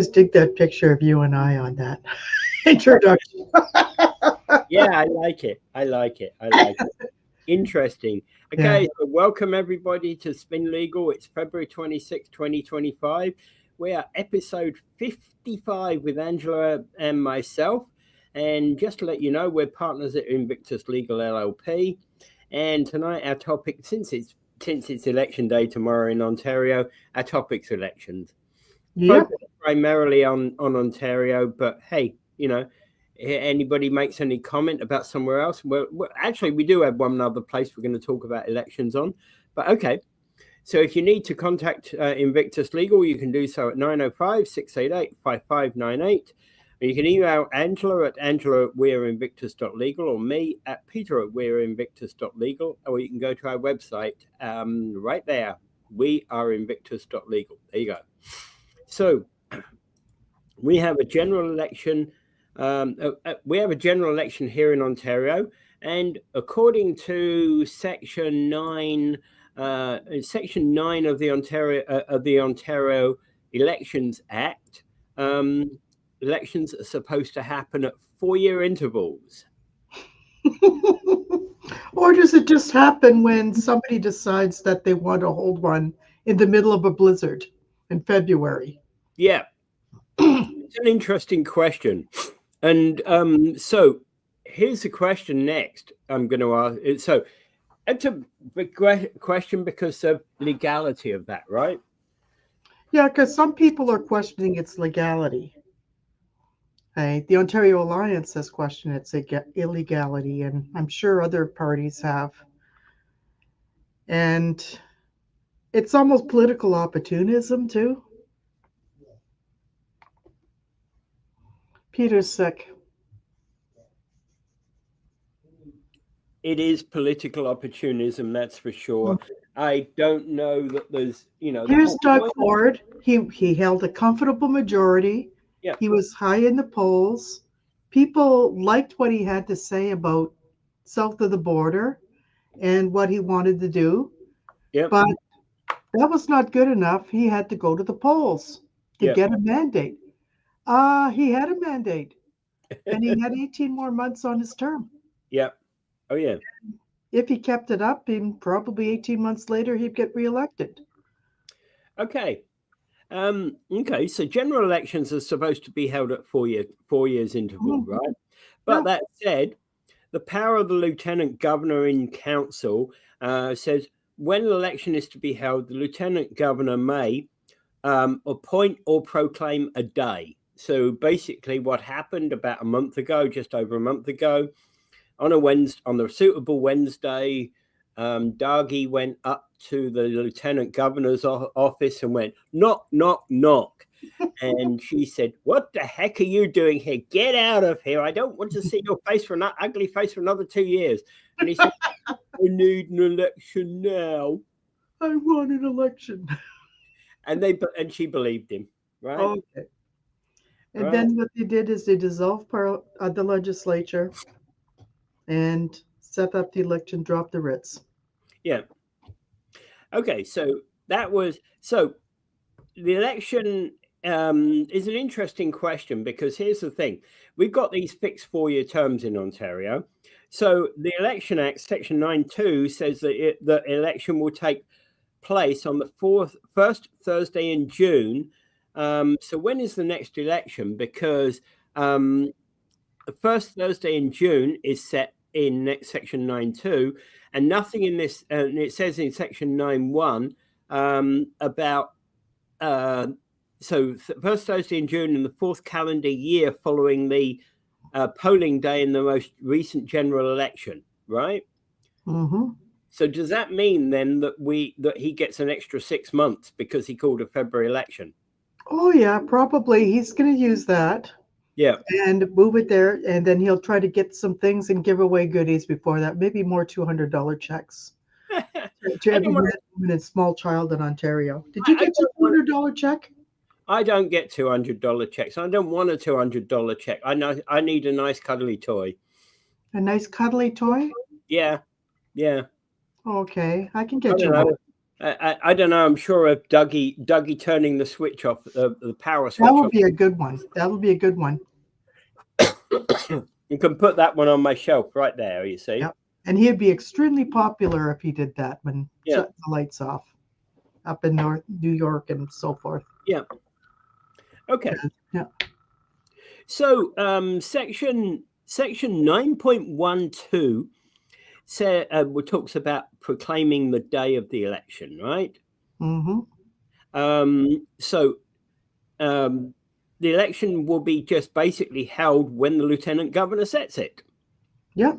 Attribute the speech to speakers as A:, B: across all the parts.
A: always dig that picture of you and I on that introduction.
B: Yeah, I like it. I like it. I like it. Interesting.
A: Yeah.
B: Okay, so welcome everybody to Spin Legal. It's February 26, 2025. We are episode 55 with Angela and myself. And just to let you know, we're partners at Invictus Legal LLP. And tonight our topic, since it's election day tomorrow in Ontario, our topic's elections.
A: Yep.
B: Focus primarily on Ontario, but hey, anybody makes any comment about somewhere else? Well, actually, we do have one other place we're going to talk about elections on. But okay, so if you need to contact Invictus Legal, you can do so at 905-688-5598. Or you can email Angela at angela@weareinvictus.legal or me at peter@weareinvictus.legal, or you can go to our website right there, weareinvictus.legal. There you go. So we have a general election. We have a general election here in Ontario, and according to Section 9 of the Ontario Elections Act, elections are supposed to happen at 4-year intervals.
A: Or does it just happen when somebody decides that they want to hold one in the middle of a blizzard in February?
B: Yeah, it's an interesting question. And so here's the question next I'm going to ask. So it's a big question because of legality of that, right?
A: Yeah, because some people are questioning its legality. Right? The Ontario Alliance has questioned its illegality, and I'm sure other parties have. And it's almost political opportunism, too. Peter's sick.
B: It is political opportunism, that's for sure. I don't know that there's,
A: Here's Doug Ford. He held a comfortable majority.
B: Yeah.
A: He was high in the polls. People liked what he had to say about south of the border and what he wanted to do.
B: Yeah.
A: But that was not good enough. He had to go to the polls to get a mandate. He had a mandate, and he had 18 more months on his term.
B: Yeah. Oh, yeah.
A: If he kept it up, probably 18 months later, he'd get reelected.
B: Okay. Okay, so general elections are supposed to be held at 4 years interval, right? But that said, the power of the Lieutenant Governor in Council says when an election is to be held, the Lieutenant Governor may appoint or proclaim a day. So basically what happened about a month ago, just over a month ago, on the suitable Wednesday, Dargy went up to the Lieutenant Governor's office and went, knock, knock, knock. And she said, what the heck are you doing here? Get out of here. I don't want to see your ugly face for another 2 years. And he said, I need an election now.
A: I want an election.
B: And she believed him, right?
A: Okay. And then what they did is they dissolved the legislature and set up the election, drop the writs.
B: Yeah. Okay, so the election is an interesting question because here's the thing. We've got these fixed 4-year terms in Ontario. So the Election Act, Section 9.2, says that the election will take place on the first Thursday in June. So when is the next election? Because the first Thursday in June is set in Section 9.2, and nothing in this, and it says in Section 9.1 about so first Thursday in June in the fourth calendar year following the polling day in the most recent general election, right?
A: Mm-hmm.
B: So does that mean then that he gets an extra 6 months because he called a February election?
A: Oh yeah, probably he's going to use that.
B: Yeah.
A: And move it there, and then he'll try to get some things and give away goodies before that. Maybe more $200 checks to every man, woman, and small child in Ontario. Did you get a $200 check?
B: I don't get $200 checks. I don't want a $200 check. I need a nice cuddly toy.
A: A nice cuddly toy?
B: Yeah. Yeah.
A: Okay, I can get you one.
B: I don't know. I'm sure of Dougie turning the switch off, the power switch.
A: That would be a good one. That would be a good one.
B: You can put that one on my shelf right there. You see.
A: Yep. And he'd be extremely popular if he did that when shutting the lights off up in New York and so forth.
B: Yeah. Okay.
A: Yeah.
B: So section 9.12 talks about proclaiming the day of the election, right?
A: Mm-hmm.
B: So the election will be just basically held when the lieutenant governor sets it.
A: Yeah.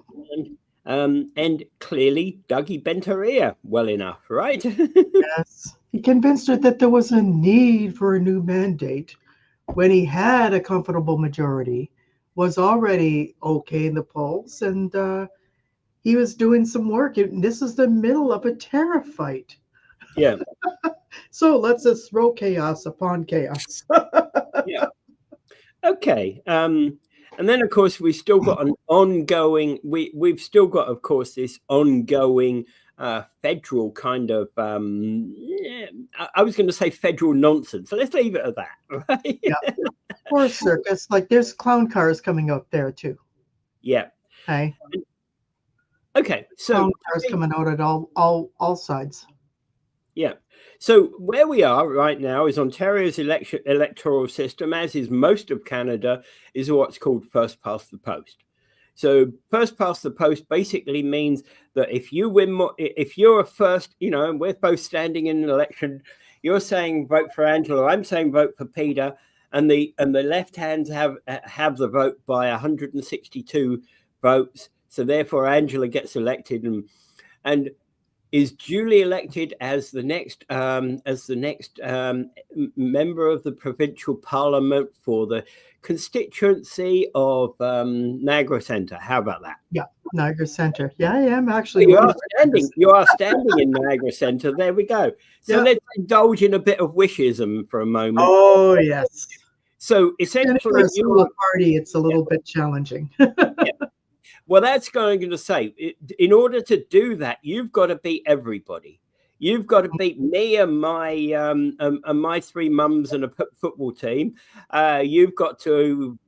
B: And clearly Dougie bent her ear well enough, right?
A: Yes. He convinced her that there was a need for a new mandate when he had a comfortable majority, was already okay in the polls, and he was doing some work. This is the middle of a tariff fight.
B: Yeah.
A: So let's just throw chaos upon chaos.
B: Yeah. Okay. And then, of course, we've still got an ongoing. We've still got, of course, this ongoing federal kind of. I was going to say federal nonsense, so let's leave it at that. Right?
A: Yeah. Or a circus. Like there's clown cars coming up there too.
B: Yeah.
A: Hey.
B: Okay. So
A: clown cars coming out at all sides.
B: Yeah. So where we are right now is Ontario's electoral system, as is most of Canada, is what's called first past the post. So first past the post basically means that if you win more, if you're a first, and we're both standing in an election, you're saying vote for Angela, I'm saying vote for Peter, and the left hands have the vote by 162 votes. So therefore Angela gets elected and is duly elected as the next member of the provincial parliament for the constituency of Niagara Centre. How about that?
A: Yeah, Niagara Centre. Yeah, I am actually.
B: You are standing in Niagara Centre. There we go. So let's indulge in a bit of wishism for a moment.
A: Oh yes.
B: So essentially,
A: for a school party, it's a little bit challenging.
B: Well, that's going to say, in order to do that, you've got to beat everybody. You've got to beat me and my three mums and a football team. You've got to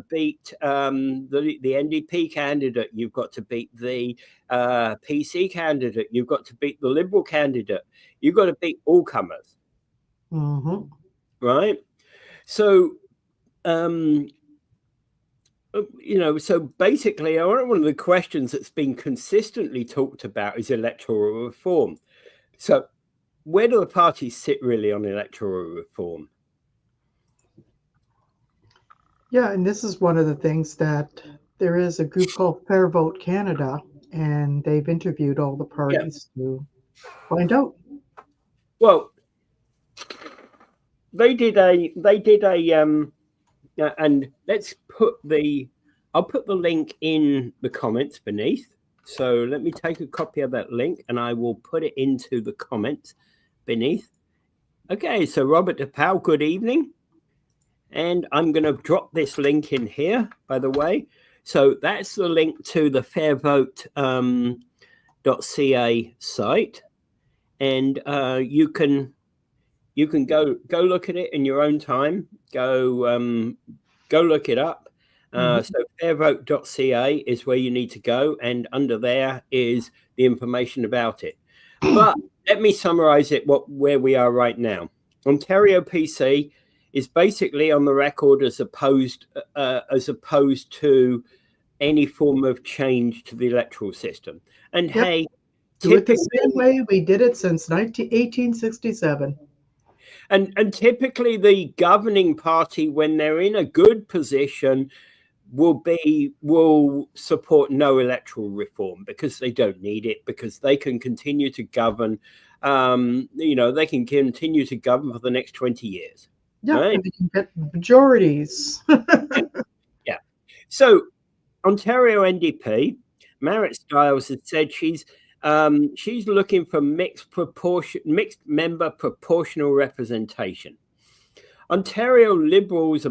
B: beat the NDP candidate. You've got to beat the PC candidate. You've got to beat the Liberal candidate. You've got to beat all comers.
A: Mm-hmm.
B: Right? So... so basically, one of the questions that's been consistently talked about is electoral reform. So where do the parties sit really on electoral reform?
A: Yeah, and this is one of the things that there is a group called Fair Vote Canada, and they've interviewed all the parties to find out.
B: Well, they did a and I'll put the link in the comments beneath. So let me take a copy of that link and I will put it into the comments beneath. Okay, so Robert DePauw, good evening. And I'm going to drop this link in here, by the way. So that's the link to the fairvote.ca site. And you can go look at it in your own time. Go look it up. So fairvote.ca is where you need to go, and under there is the information about it. But let me summarize it where we are right now. Ontario PC is basically on the record as opposed to any form of change to the electoral system. And hey,
A: do it the same way we did it since 1867.
B: And typically the governing party, when they're in a good position, will support no electoral reform because they don't need it, because they can continue to govern. They can continue to govern for the next 20 years.
A: Yeah,
B: right?
A: They can get majorities.
B: Yeah. So Ontario NDP, Marit Stiles has said she's looking for mixed member proportional representation. Ontario Liberals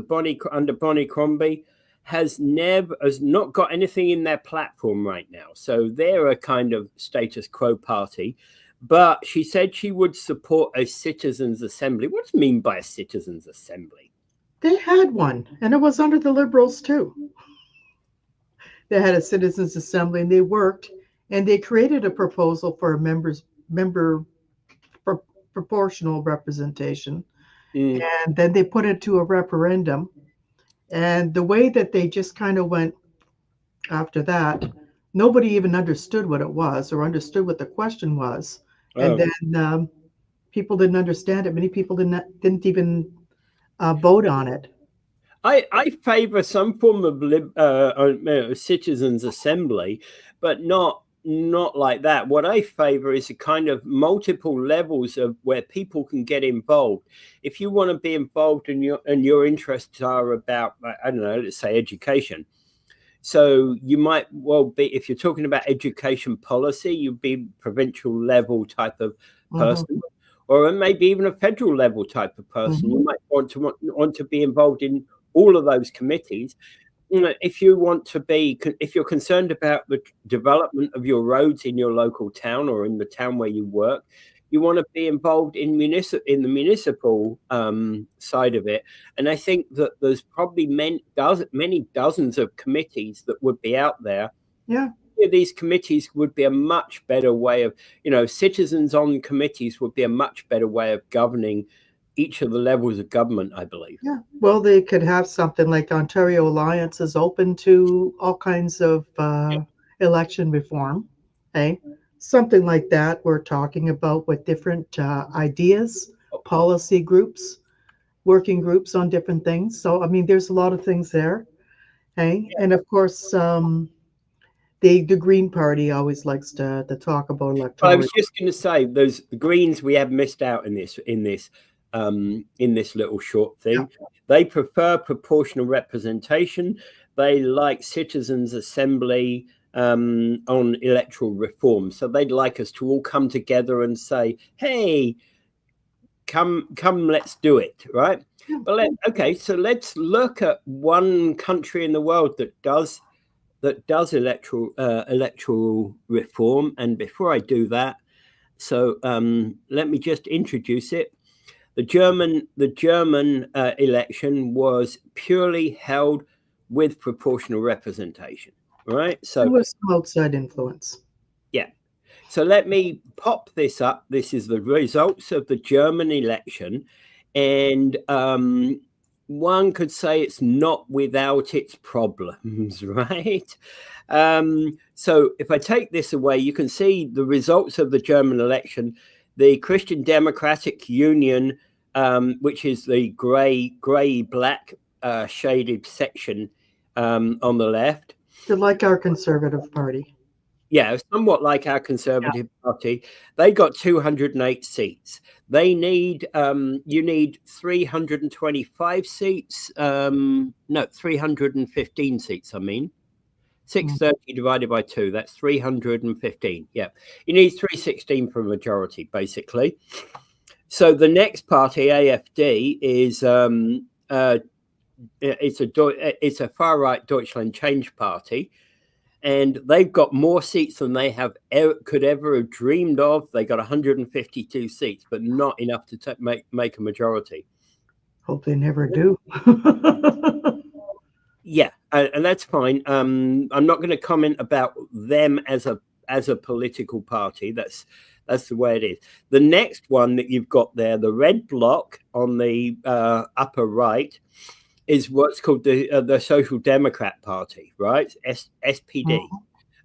B: under Bonnie Crombie has not got anything in their platform right now. So they're a kind of status quo party, but she said she would support a citizens' assembly. What do you mean by a citizens' assembly?
A: They had one, and it was under the Liberals too. They had a citizens' assembly, and they worked, and they created a proposal for a member proportional representation, and then they put it to a referendum. And the way that they just kind of went after that, nobody even understood what it was or understood what the question was. And then people didn't understand it. Many people didn't even vote on it.
B: I favor some form of citizens' assembly, but not like that. What I favor is a kind of multiple levels of where people can get involved. If you want to be involved and your interests are about, I don't know, let's say education. So you might well be, if you're talking about education policy, you'd be provincial level type of person, or maybe even a federal level type of person. You might want to be involved in all of those committees. If you're concerned about the development of your roads in your local town or in the town where you work, you want to be involved in the municipal side of it. And I think that there's probably many dozens of committees that would be out there.
A: Yeah.
B: These committees would be a much better way of, citizens on committees would be a much better way of governing each of the levels of government, I believe.
A: Yeah. Well, they could have something like Ontario Alliance is open to all kinds of election reform. Okay. Something like that we're talking about with different ideas, policy groups, working groups on different things. So, I mean, there's a lot of things there. Okay. And of course, the Green Party always likes to talk about electoral.
B: I was just going to say, the Greens, we have missed out in this little short thing. Yeah. They prefer proportional representation. They like citizens' assembly on electoral reform. So they'd like us to all come together and say, "Hey, come, let's do it," right? But so let's look at one country in the world that does electoral reform. And before I do that, so let me just introduce it. The German election was purely held with proportional representation, right? So
A: it was outside influence.
B: Yeah. So let me pop this up. This is the results of the German election, and one could say it's not without its problems, right? So if I take this away, you can see the results of the German election. The Christian Democratic Union, which is the gray-black shaded section on the left.
A: They're like our Conservative Party.
B: Yeah, somewhat like our Conservative Party. They got 208 seats. They need, you need 325 seats. No, 315 seats, I mean. 630 divided by 2, that's 315. Yeah, you need 316 for a majority, basically. So the next party, AfD, is it's a far right Deutschland Change Party, and they've got more seats than they could ever have dreamed of. They got 152 seats, but not enough to make a majority.
A: Hope they never do.
B: Yeah, and that's fine. I'm not going to comment about them as a political party. That's the way it is. The next one that you've got there, the red block on the upper right, is what's called the Social Democrat Party, right? SPD.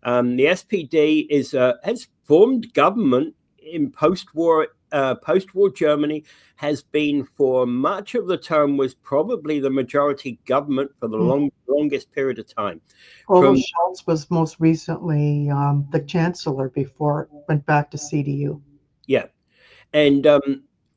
B: The SPD has formed government in post-war Germany, has been for much of the term, was probably the majority government for the longest period of time.
A: Although Scholz was most recently the chancellor before it went back to CDU.
B: Yeah, and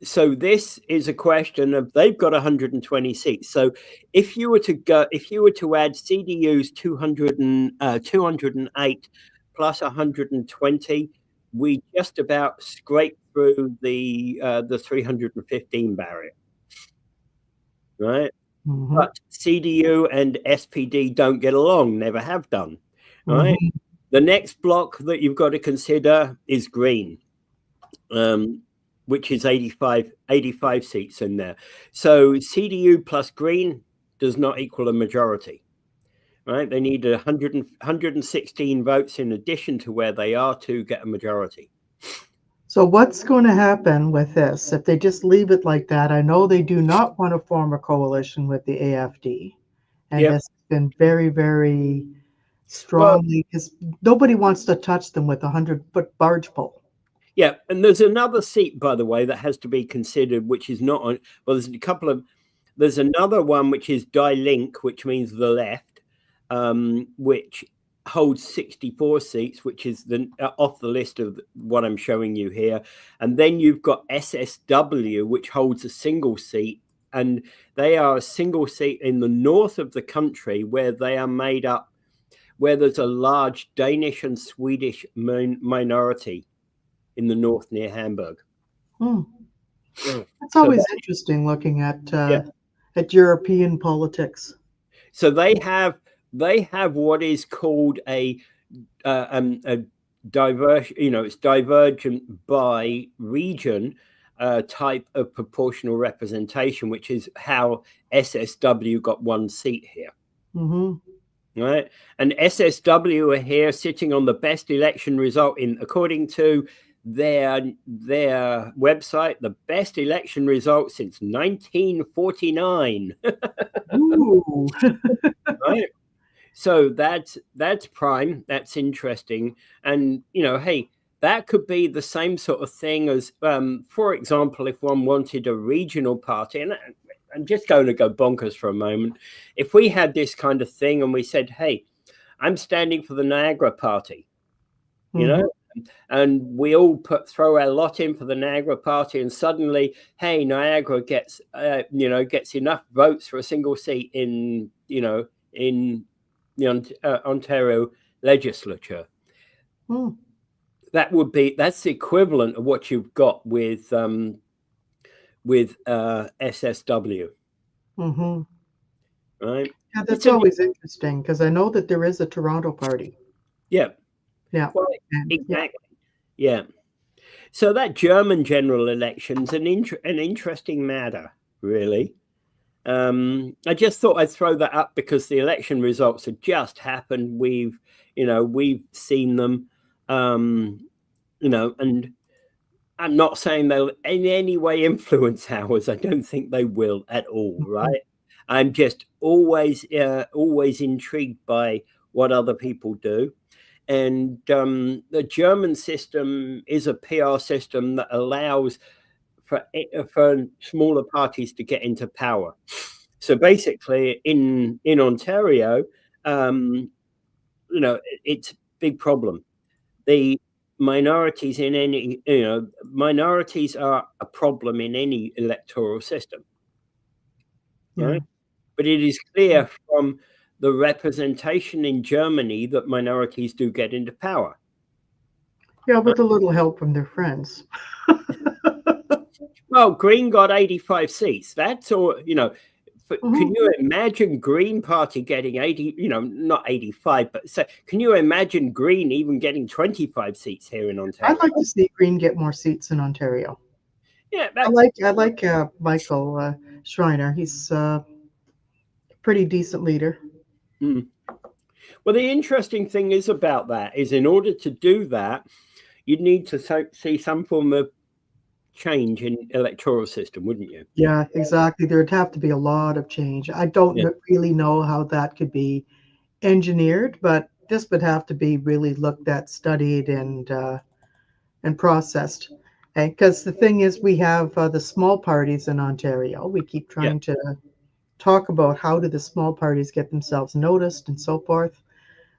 B: so this is a question of, they've got 120 seats. So if you were to add CDU's 208 plus 120, we just about scrape through the 315 barrier, right? But CDU and SPD don't get along, never have done, right? The next block that you've got to consider is Green. which is 85 seats in there. So CDU plus Green does not equal a majority, right? They need 116 votes in addition to where they are to get a majority.
A: So what's going to happen with this if they just leave it like that? I know they do not want to form a coalition with the AFD, and
B: Yep.
A: this has been very, very strongly because nobody wants to touch them with a 100-foot barge pole.
B: Yeah, and there's another seat, by the way, that has to be considered, which is not on. Well, there's another one which is Die Link, which means the left, which holds 64 seats, which is off the list of what I'm showing you here. And then you've got SSW, which holds a single seat, and they are a single seat in the north of the country where they are made up, where there's a large Danish and Swedish minority in the north near Hamburg.
A: It's always interesting looking at European politics.
B: So they have what is called a diversion. It's divergent by region type of proportional representation, which is how SSW got one seat here. Right, and SSW are here sitting on the best election result according to their website, the best election result since 1949. Right, so that's prime. That's interesting, and hey, that could be the same sort of thing as, for example, if one wanted a regional party, and I'm just going to go bonkers for a moment. If we had this kind of thing and we said, hey, I'm standing for the Niagara Party, and we all throw our lot in for the Niagara Party, and suddenly, hey, Niagara gets enough votes for a single seat in the Ontario legislature. That's the equivalent of what you've got with SSW. Right?
A: Yeah, that's always interesting because I know that there is a Toronto party.
B: Yeah. Well, exactly. Yeah. So that German general election's an interesting matter, really. I just thought I'd throw that up because the election results have just happened. We've seen them, and I'm not saying they'll in any way influence ours. I don't think they will at all, right? I'm just always intrigued by what other people do. And the German system is a PR system that allows for smaller parties to get into power. So basically, in Ontario, it's a big problem. The minorities minorities are a problem in any electoral system, right? But it is clear from the representation in Germany that minorities do get into power.
A: Yeah, with a little help from their friends.
B: Well, Green got 85 seats. That's all, can you imagine Green Party getting 80, not 85, but can you imagine Green even getting 25 seats here in Ontario?
A: I'd like to see Green get more seats in Ontario.
B: Yeah,
A: I like Michael Schreiner. He's a pretty decent leader.
B: Well, the interesting thing is about that is in order to do that, you'd need to see some form of change in electoral system, wouldn't you?
A: Yeah, exactly. There'd have to be a lot of change. I don't really know how that could be engineered, but this would have to be really looked at, studied, and processed. Because the thing is, we have the small parties in Ontario. We keep trying to talk about how do the small parties get themselves noticed and so forth.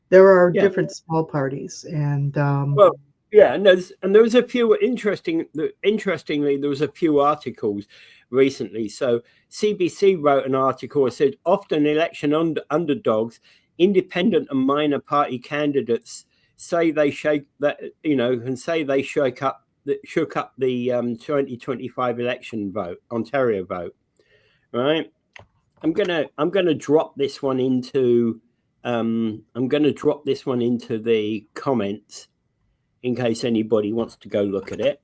A: There are different small parties, and
B: and there was a few interestingly, there was a few articles recently. So CBC wrote an article that said often election underdogs, independent and minor party candidates say they shook up the 2025 election vote, Ontario vote. Right. I'm gonna drop this one into the comments in case anybody wants to go look at it.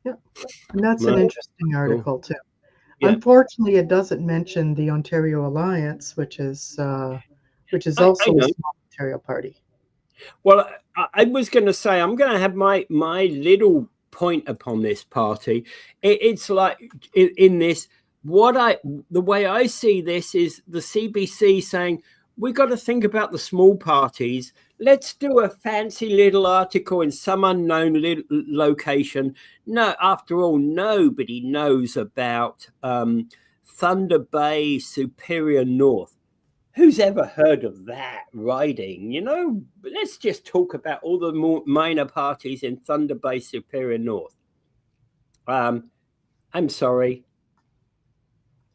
A: Yeah, and that's an
B: Right.
A: interesting
B: Cool.
A: article too.
B: Yeah.
A: Unfortunately, it doesn't mention the Ontario Alliance, which is
B: I
A: also a
B: know.
A: small Ontario party.
B: Well, I was going to say I'm going to have my little point upon this party. It's like in this the way I see this is the CBC saying we got to think about the small parties. Let's do a fancy little article in some unknown location. No, after all, nobody knows about Thunder Bay, Superior North. Who's ever heard of that riding? Let's just talk about all the more minor parties in Thunder Bay, Superior North. I'm sorry.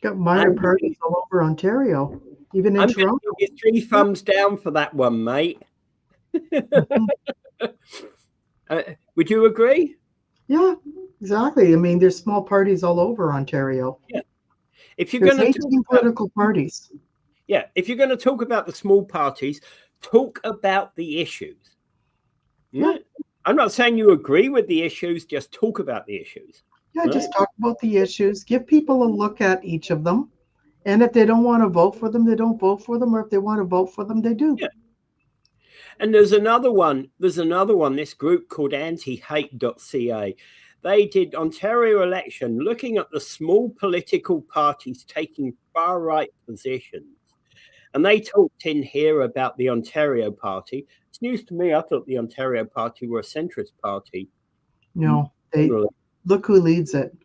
A: Got minor parties all over Ontario, even in
B: I'm going to
A: Toronto.
B: give you 3 thumbs down for that one, mate.
A: Mhm.
B: Would you agree?
A: Yeah, exactly. I mean, there's small parties all over Ontario.
B: Yeah. If you're
A: There's
B: going to
A: 18 political parties.
B: yeah, if you're going to talk about the small parties, talk about the issues.
A: Yeah.
B: I'm not saying you agree with the issues, just talk about the issues.
A: Yeah, just talk about the issues, give people a look at each of them. And if they don't want to vote for them, they don't vote for them. Or if they want to vote for them, they do.
B: Yeah. And there's another one, this group called antihate.ca. They did Ontario election looking at the small political parties taking far right positions. And they talked in here about the Ontario Party. It's news to me. I thought the Ontario Party were a centrist party.
A: No, look who leads it.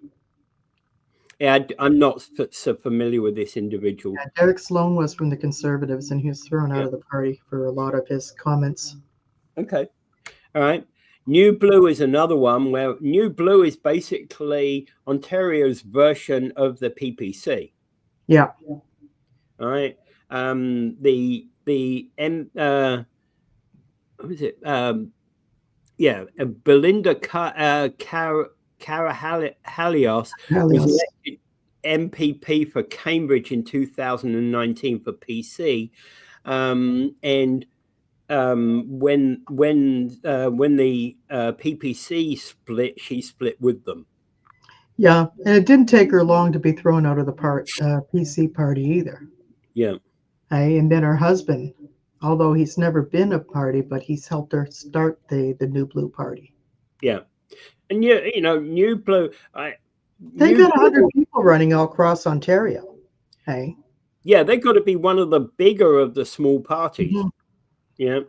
B: Yeah, I'm not so familiar with this individual.
A: Yeah, Derek Sloan was from the Conservatives, and he was thrown out of the party for a lot of his comments.
B: Okay. All right. New Blue is another one where New Blue is basically Ontario's version of the PPC.
A: Yeah.
B: All right. What was it? Belinda Karahalios was elected MPP for Cambridge in 2019 for PC, and when the PPC split, she split with them.
A: Yeah, and it didn't take her long to be thrown out of the PC party either.
B: Yeah.
A: And then her husband, although he's never been a party, but he's helped her start the New Blue Party.
B: Yeah, and New Blue.
A: They got 100 people running all across Ontario. Hey.
B: Yeah, they got to be one of the bigger of the small parties.
A: Mm-hmm.
B: Yeah.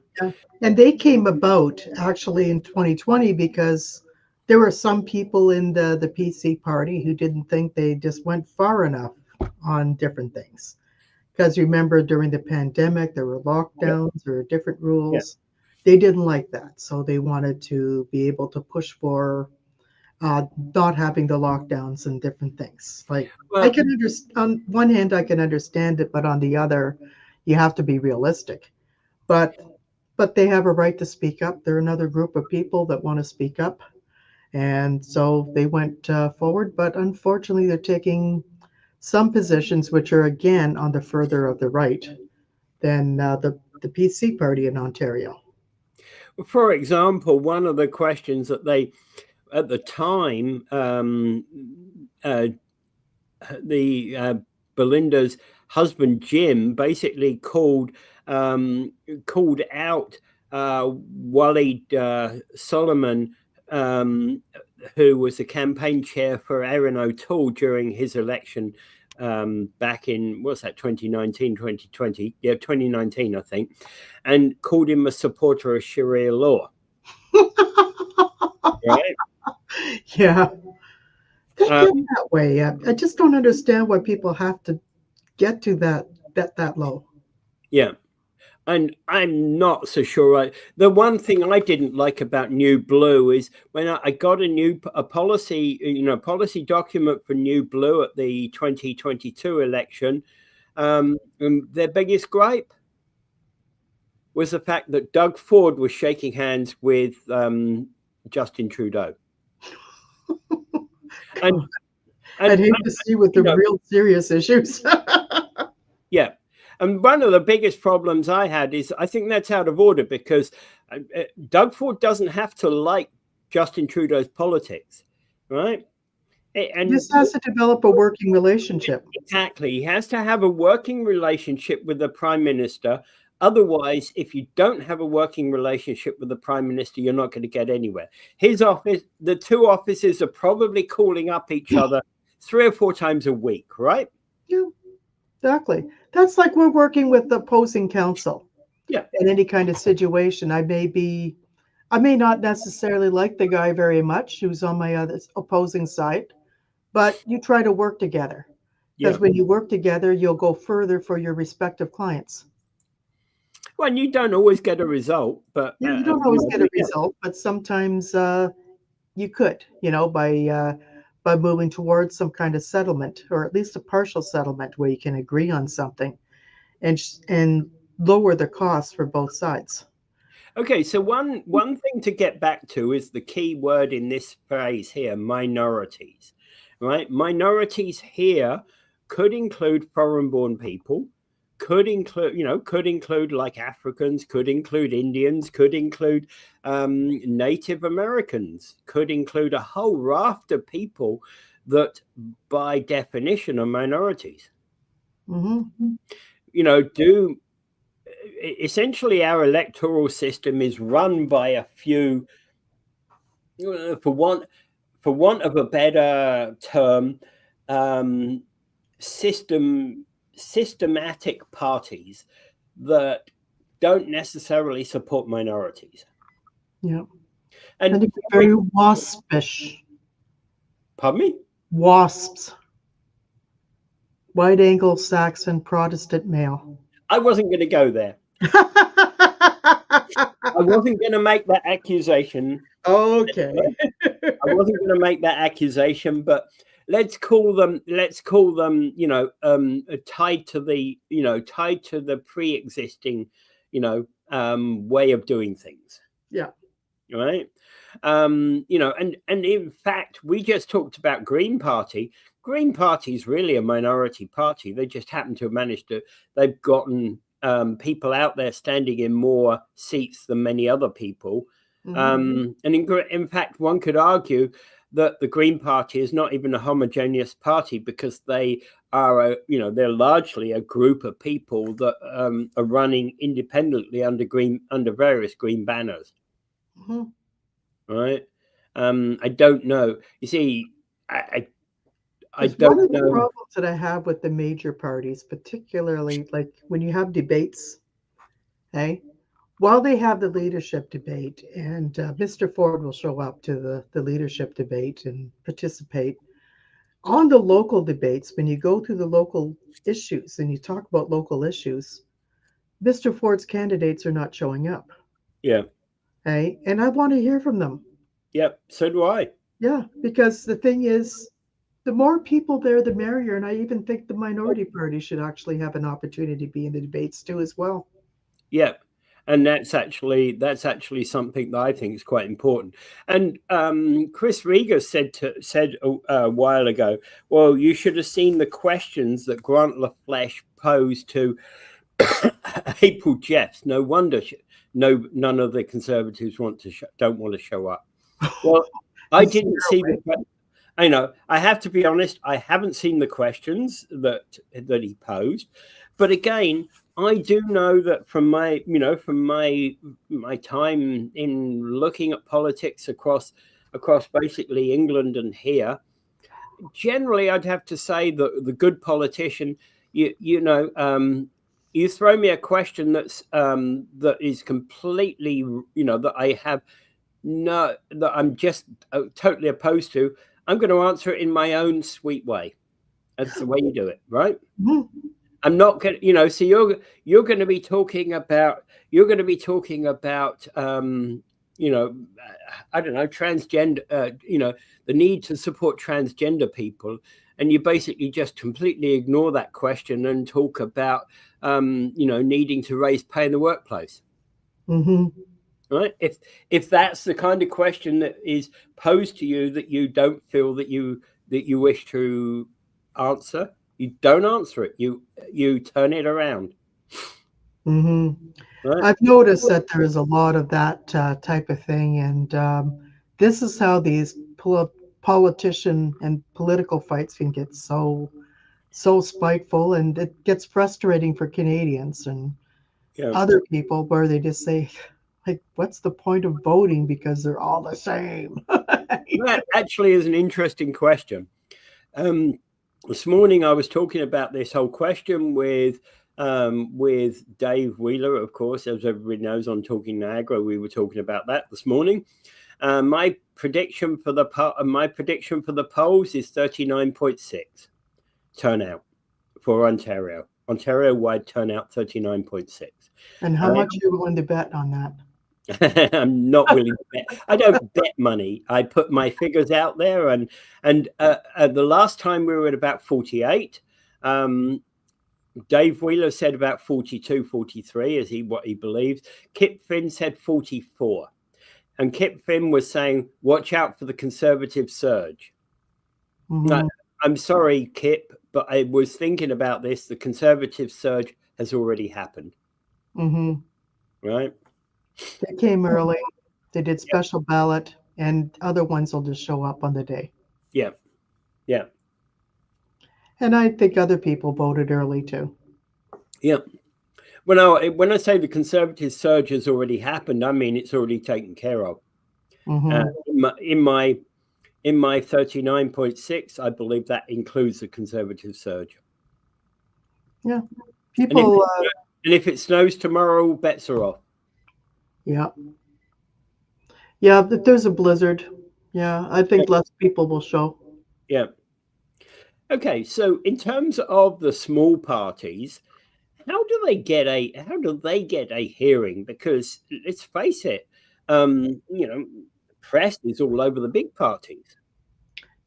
A: And they came about actually in 2020 because there were some people in the PC party who didn't think they just went far enough on different things. Because remember, during the pandemic, there were lockdowns, there were different rules. They didn't like that. So they wanted to be able to push for not having the lockdowns and different things. Like, I can understand, on one hand, I can understand it, but on the other, you have to be realistic. But they have a right to speak up. They're another group of people that want to speak up. And so they went forward. But unfortunately, they're taking some positions which are, again, on the further of the right than the PC party in Ontario.
B: For example, one of the questions that they, at the time, Belinda's husband, Jim, basically called out Walid Solomon, who was the campaign chair for Erin O'Toole during his election back in, what's that, 2019, 2020? Yeah, 2019, I think, and called him a supporter of Sharia law. Right?
A: Yeah. They get that way. I just don't understand why people have to get to that low.
B: Yeah. And I'm not so sure. The one thing I didn't like about New Blue is when I got a policy document for New Blue at the 2022 election, their biggest gripe was the fact that Doug Ford was shaking hands with Justin Trudeau. and
A: I'd hate to see with the real serious issues.
B: Yeah. And one of the biggest problems I had is I think that's out of order because Doug Ford doesn't have to like Justin Trudeau's politics. right? And
A: This has to develop a working relationship.
B: exactly, he has to have a working relationship with the prime minister. Otherwise, if you don't have a working relationship with the prime minister, you're not going to get anywhere. His office, the two offices are probably calling up each other 3 or 4 times a week, right?
A: Yeah, exactly. That's like we're working with the opposing counsel
B: Yeah.
A: in any kind of situation. I may not necessarily like the guy very much who's on my other opposing side, but you try to work together.
B: Yeah.
A: Because when you work together, you'll go further for your respective clients.
B: Well, and you don't always get a result, but
A: Yeah, you don't always get a result, but sometimes you could, by moving towards some kind of settlement, or at least a partial settlement where you can agree on something and lower the costs for both sides.
B: Okay, so one thing to get back to is the key word in this phrase here, minorities, right? Minorities here could include foreign-born people, could include like Africans, could include Indians, could include Native Americans, could include a whole raft of people that by definition are minorities.
A: Mm-hmm.
B: Essentially our electoral system is run by a few, for want of a better term, systematic parties that don't necessarily support minorities.
A: Yeah.
B: And
A: it's very waspish.
B: Pardon me?
A: Wasps. White Anglo-Saxon Protestant male.
B: I wasn't going to go there. I wasn't going to make that accusation.
A: Okay.
B: I wasn't going to make that accusation, but let's call them, tied to the pre-existing, way of doing things.
A: Yeah.
B: Right. And in fact, we just talked about Green Party. Green Party is really a minority party. They just happen to have managed to, they've gotten people out there standing in more seats than many other people. Mm-hmm. And in fact, one could argue that the Green Party is not even a homogeneous party because they are, they're largely a group of people that are running independently under various green banners.
A: Mm-hmm.
B: Right. I don't know. You see, I don't
A: know. One of the
B: know.
A: problems that I have with the major parties, particularly like when you have debates, while they have the leadership debate, and Mr. Ford will show up to the leadership debate and participate. On the local debates, when you go through the local issues and you talk about local issues, Mr. Ford's candidates are not showing up.
B: Yeah.
A: And I want to hear from them.
B: Yep. So do I.
A: Yeah, because the thing is, the more people there, the merrier. And I even think the minority party should actually have an opportunity to be in the debates too, as well.
B: Yeah. And that's actually something that I think is quite important. And Chris Rieger said a while ago, well, you should have seen the questions that Grant LaFleche posed to April Jeffs. No wonder none of the Conservatives don't want to show up. Well, I didn't see the. I know. I have to be honest. I haven't seen the questions that he posed, but again, I do know that from my time in looking at politics across basically England and here, generally, I'd have to say that the good politician, you throw me a question that is completely, that I have that I'm just totally opposed to. I'm going to answer it in my own sweet way. That's the way you do it, right?
A: Mm-hmm.
B: I'm not going to, so you're going to be talking about, I don't know, transgender, the need to support transgender people. And you basically just completely ignore that question and talk about, needing to raise pay in the workplace.
A: Mm-hmm.
B: Right. If that's the kind of question that is posed to you that you don't feel that you wish to answer, you don't answer it. You turn it around.
A: Mm-hmm. Right? I've noticed that there is a lot of that type of thing, and this is how these politician and political fights can get so spiteful, and it gets frustrating for Canadians and
B: Yeah.
A: other people where they just say, like, what's the point of voting because they're all the same?
B: That actually is an interesting question. This morning I was talking about this whole question with Dave Wheeler, of course, as everybody knows on Talking Niagara. We were talking about that this morning. My prediction for the polls is 39.6 turnout for Ontario. Ontario-wide turnout 39.6.
A: And how much are you willing to bet on that?
B: I'm not willing to bet. I don't bet money. I put my figures out there, and the last time we were at about 48. Dave Wheeler said about 42, 43 is what he believes. Kip Finn said 44. And Kip Finn was saying, watch out for the Conservative surge.
A: Mm-hmm.
B: I'm sorry, Kip, but I was thinking about this. The Conservative surge has already happened.
A: Mm-hmm.
B: Right?
A: They came early. They did special ballot, and other ones will just show up on the day.
B: Yeah. Yeah.
A: And I think other people voted early too.
B: Yeah. When I say the Conservative surge has already happened, I mean it's already taken care of.
A: Mm-hmm.
B: In my 39.6, I believe that includes the Conservative surge.
A: Yeah. People.
B: And if it snows tomorrow, bets are off.
A: Yeah. Yeah, if there's a blizzard, yeah, I think less people will show.
B: Yeah. Okay, so in terms of the small parties, how do they get a hearing? Because let's face it, press is all over the big parties.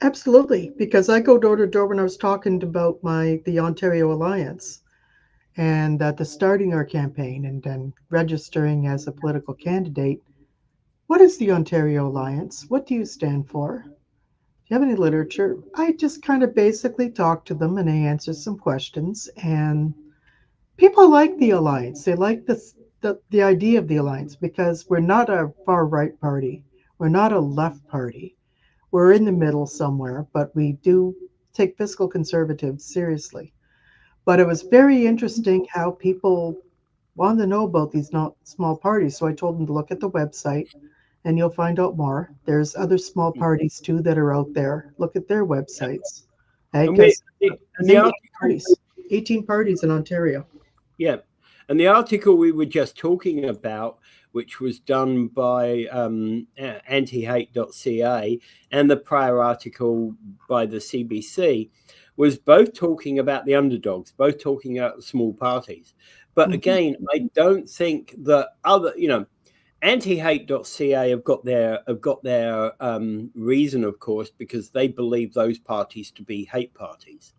A: Absolutely, because I go door to door when I was talking about the Ontario Alliance and the starting our campaign and then registering as a political candidate. What is the Ontario Alliance? What do you stand for? Do you have any literature? I just kind of basically talk to them and I answer some questions. And people like the Alliance. They like the idea of the Alliance because we're not a far right party. We're not a left party. We're in the middle somewhere, but we do take fiscal conservatives seriously. But it was very interesting how people wanted to know about these not small parties. So I told them to look at the website and you'll find out more. There's other small parties too that are out there. Look at their websites. Because 18 parties in Ontario.
B: Yeah. And the article we were just talking about, which was done by antihate.ca, and the prior article by the CBC, was both talking about the underdogs, both talking about the small parties. But again, I don't think that antihate.ca have got their reason, of course, because they believe those parties to be hate parties.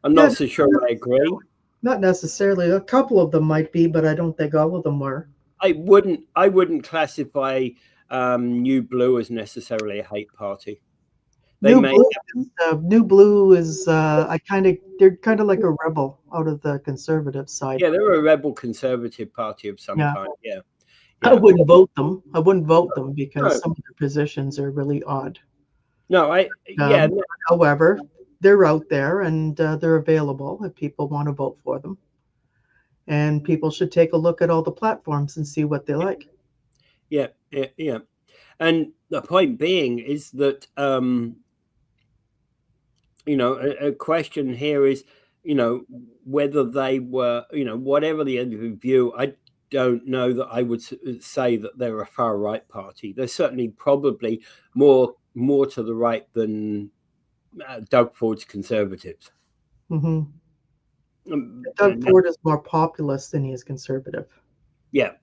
B: I'm not so sure I agree.
A: Not necessarily. A couple of them might be, but I don't think all of them were.
B: I wouldn't classify New Blue as necessarily a hate party.
A: New Blue is they're kind of like a rebel out of the conservative side.
B: Yeah, they're a rebel conservative party of some kind. Yeah.
A: I wouldn't vote them. I wouldn't vote them because some of their positions are really odd.
B: No,
A: however, they're out there and they're available if people want to vote for them. And people should take a look at all the platforms and see what they like.
B: Yeah. And the point being is that, a question here is, whether they were, whatever the end of the view, I don't know that I would say that they're a far right party. They're certainly probably more to the right than Doug Ford's Conservatives.
A: Mm-hmm. Doug Ford is more populist than he is conservative.
B: Yeah.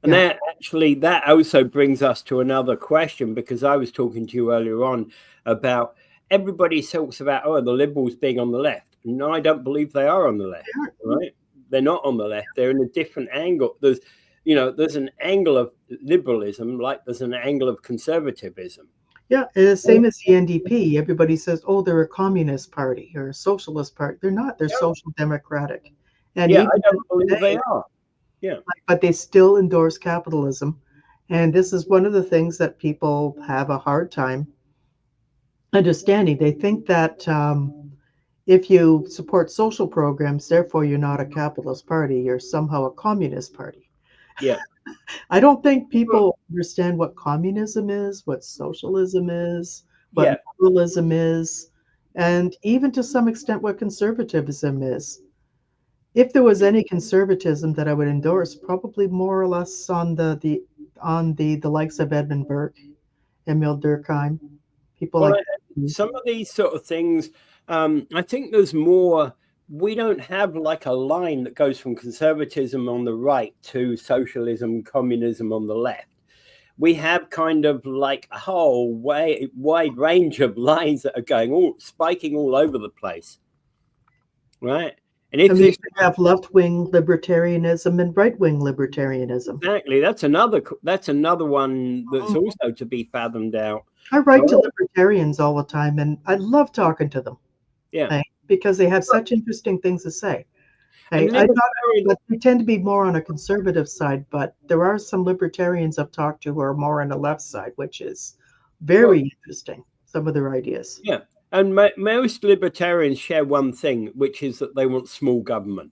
B: And that also brings us to another question, because I was talking to you earlier on about everybody talks about, the Liberals being on the left. No, I don't believe they are on the left, right? They're not on the left. They're in a different angle. There's an angle of liberalism like there's an angle of conservatism.
A: Yeah, the same as the NDP. Everybody says, they're a communist party or a socialist party. They're not. They're social democratic. And
B: I don't believe they are. Yeah.
A: But they still endorse capitalism. And this is one of the things that people have a hard time understanding. They think that if you support social programs, therefore you're not a capitalist party, you're somehow a communist party.
B: Yeah.
A: I don't think
B: Well,
A: people understand what communism is, what socialism is, what
B: yeah.
A: liberalism is, and even to some extent what conservatism is. If there was any conservatism that I would endorse, probably more or less on the likes of Edmund Burke, Emil Durkheim, people
B: Well,
A: like that.
B: some of these sort of things, I think there's more. We don't have like a line that goes from conservatism on the right to socialism, communism on the left. We have kind of like a whole wide range of lines that are going all spiking all over the place, right? And
A: I
B: if
A: mean,
B: this
A: you have left-wing libertarianism and right-wing libertarianism.
B: exactly, that's another one that's also to be fathomed out.
A: I write to
B: Oh,
A: libertarians all the time, and I love talking to them,
B: yeah,
A: okay, because they have such interesting things to say.
B: and
A: Hey, I thought
B: libertarian,
A: but they tend to be more on a conservative side, but there are some libertarians I've talked to who are more on the left side, which is
B: well,
A: very interesting, some of their ideas.
B: yeah, and most libertarians share one thing, which is that they want small government.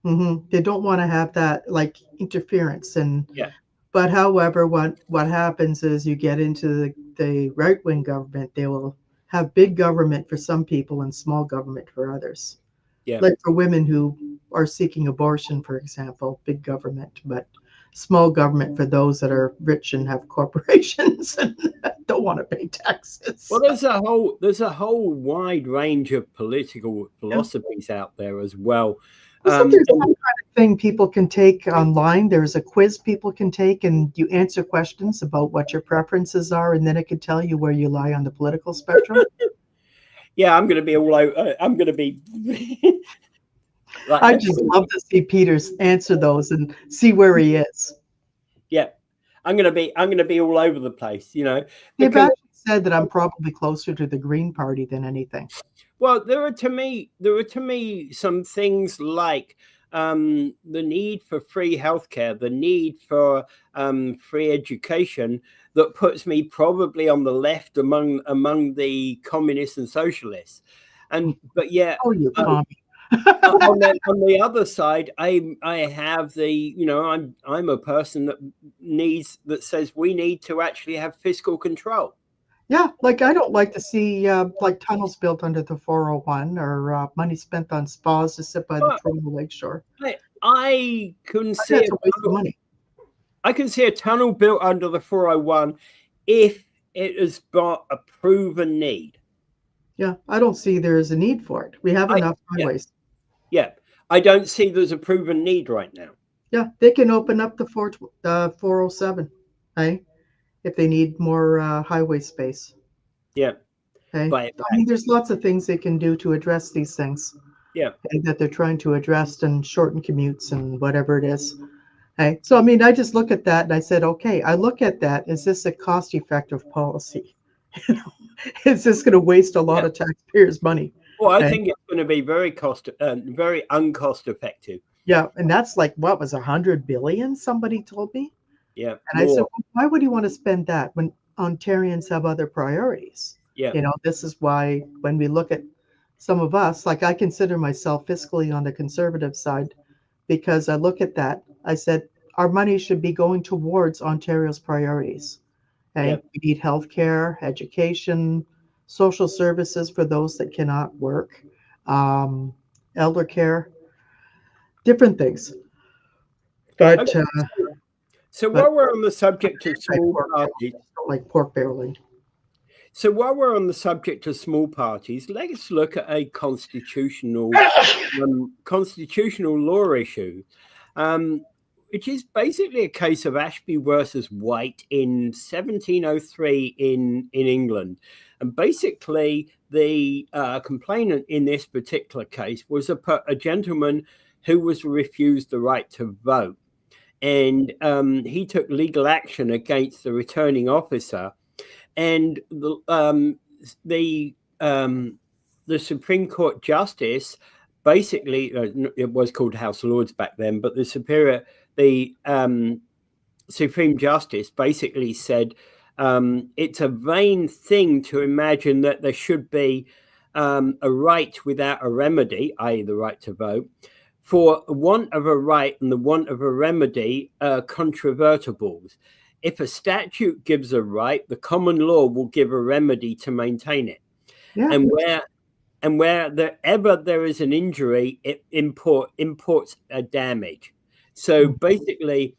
A: They don't want to have that like interference, and
B: Yeah,
A: but however, what happens is you get into the right wing government, they will have big government for some people and small government for others.
B: yeah.
A: Like for women who are seeking abortion, for example, big government, but small government for those that are rich and have corporations and don't want to pay taxes.
B: Well, there's a whole wide range of political
A: Yeah.
B: philosophies out there as well.
A: Isn't there some
B: And
A: kind of thing people can take online? There's a quiz people can take, and you answer questions about what your preferences are, and then it can tell you where you lie on the political spectrum.
B: yeah, I'm going to be all over. I'm going to be like,
A: I just love to see Peters answer those and see where he is.
B: yeah, I'm going to be all over the place,
A: They've
B: because
A: actually said that I'm probably closer to the Green Party than anything.
B: well, there are to me some things like the need for free healthcare, the need for free education that puts me probably on the left among the communists and socialists, and but yeah.
A: Oh, you
B: uh,
A: commie.
B: on the other side, I have I'm a person that says we need to actually have fiscal control.
A: Yeah, like I don't like to see like tunnels built under the 401 or money spent on spas to sit by the
B: But
A: Toronto Lakeshore.
B: I can
A: I think
B: see
A: that's a waste of money.
B: I can see a tunnel built under the 401 if it has got a proven need.
A: Yeah, I don't see there is a need for it. We have
B: I
A: enough
B: Yeah,
A: highways.
B: yeah. I don't see there's a proven need right now.
A: Yeah, they can open up the 407, hey, if they need more highway space.
B: Yeah,
A: Okay,
B: but
A: I mean, there's lots of things they can do to address these things,
B: yeah,
A: okay, that they're trying to address and shorten commutes and whatever it is. Okay, so I mean, I just look at that and I said, okay, I look at that. Is this a cost-effective policy? You know, is this going to waste a lot
B: yeah.
A: of taxpayers' money?
B: Well, I
A: Okay,
B: think it's going to be very uncost effective.
A: yeah, and that's like what was 100 billion? Somebody told me,
B: Yeah,
A: and I said,
B: more.
A: well, why would you want to spend that when Ontarians have other priorities?
B: Yeah,
A: This is why when we look at some of us, like I consider myself fiscally on the conservative side because I look at that. I said our money should be going towards Ontario's priorities.
B: yeah.
A: Okay, we need healthcare, education, social services for those that cannot work, um, elder care, different things.
B: Okay.
A: But
B: So
A: but
B: while we're on the subject of
A: like
B: small
A: pork
B: parties,
A: barrel, like pork barreling.
B: so while we're on the subject of small parties, let's look at a constitutional law issue, which is basically a case of Ashby versus White in 1703 in England. And basically, the complainant in this particular case was a gentleman who was refused the right to vote. And he took legal action against the returning officer. And the Supreme Court justice basically, it was called House of Lords back then, but the Supreme Justice basically said it's a vain thing to imagine that there should be a right without a remedy, i.e. the right to vote. For want of a right and the want of a remedy are controvertibles. If a statute gives a right, the common law will give a remedy to maintain it.
A: Yeah.
B: And wherever there is an injury, it imports a damage. So basically,